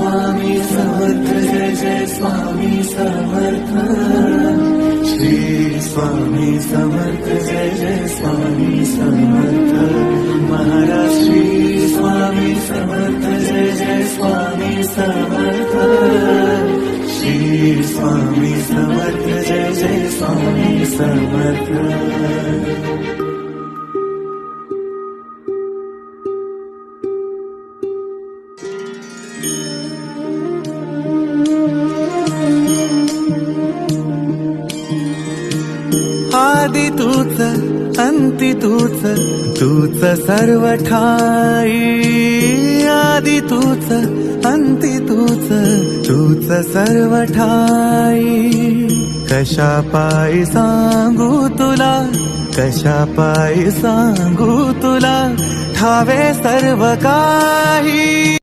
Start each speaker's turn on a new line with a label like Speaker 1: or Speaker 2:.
Speaker 1: स्वामी समर्थ जय जय स्वामी समर्थ श्री स्वामी समर्थ जय जय स्वामी समर्थ महाराज श्री स्वामी समर्थ जय जय स्वामी समर्थ श्री स्वामी समर्थ जय जय स्वामी समर्थ आदि तूच अंती तूच तूच सर्व ठाई आदि तूच अंती तूच तूच सर्व ठाई कशा पायी सांगू तुला कशा पायी सांगू तुला ठावे सर्व काही।